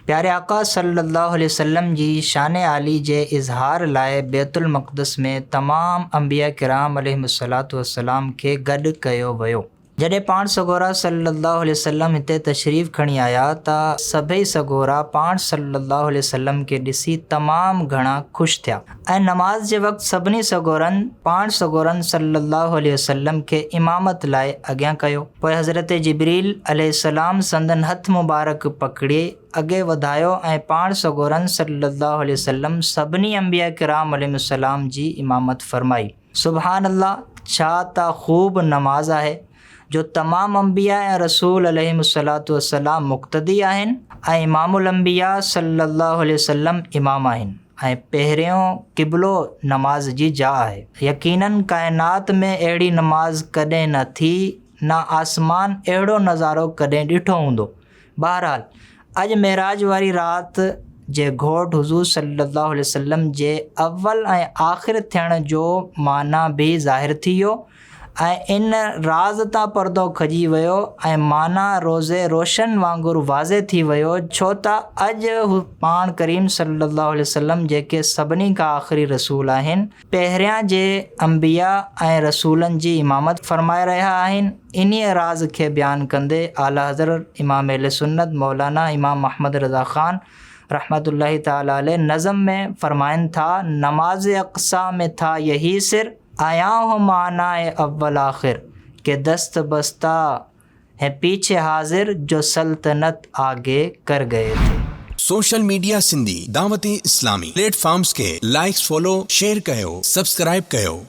प्यारे आका सल्लल्लाहु अलैहि वसल्लम जी शान आली जे इज़हार लाए बैतुल मक़दस में तमाम अंबिया किराम अलैहिमुस्सलातु वस्सलाम खे गॾु कयो वियो। जॾहिं पाण सगोरा सल्लल्लाहु अलैहि वसल्लम हिते तशरीफ़ खणी आया त सभई सगोरा पाण सल्लल्लाहु अलैहि वसल्लम खे ॾिसी तमामु घणा ख़ुशि थिया ऐं नमाज़ जे वक़्तु सभिनी सगोरनि पाण सगोरनि सल्लल्लाहु अलैहि वसल्लम खे इमामत लाइ अॻियां कयो। पोइ हज़रत जिब्रील अलैहिस्सलाम संदन हथ मुबारक पकड़े अॻे वधायो ऐं पाण सगोरनि सल्लल्लाहु अलैहि वसल्लम सभिनी अंबिया किराम अलैहिमुस्सलाम जी इमामत फरमाई। सुभान अल्लाह, छा त ख़ूब नमाज़ आहे जो तमाम अंबिया ऐं रसूल अलैहिमुस्सलातु वस्सलाम मुक़्तदी आहिनि ऐं इमामुल अंबिया सल्लल्लाहु अलैहि वसल्लम इमाम आहिनि ऐं पहिरियों क़िबलो नमाज जी जाइ आहे। यकीनन काइनात में अहिड़ी नमाज़ कॾहिं न थी, न आसमान अहिड़ो नज़ारो कॾहिं ॾिठो हूंदो। बहरहाल अॼु मेराज वारी राति जे घोट हुज़ूर सल्लल्लाहु अलैहि वसल्लम जे अव्वल ऐं आख़िर थियण जो माना बि ज़ाहिर थी वियो ऐं इन राज़ तां पर्दो खजी वियो ऐं माना रोज़े रोशन वांगुरु वाज़े थी वियो, छो त अॼु पाण करीम सल्लल्लाहु अलैहि वसल्लम जेके सभिनी खां आख़िरी रसूल आहिनि, पहिरियां जे अंबिया ऐं रसूलनि जी इमामत फ़रमाए रहिया आहिनि। इन्हीअ राज़ खे बयानु कंदे आला हज़रत इमाम अहले सुन्नत मौलाना इमाम अहमद रज़ा ख़ान रहमतुल्लाहि ताला अलैह नज़म में फ़रमाइनि था, नमाज अक़सा में था यही सिर, आया हो मानाए अव्वल आखिर के दस्त बस्ता है पीछे हाजिर जो सल्तनत आगे कर गए थे। सोशल मीडिया सिंधी दावती इस्लामी प्लेटफॉर्म्स के लाइक्स फॉलो शेयर कयो, सब्सक्राइब कयो।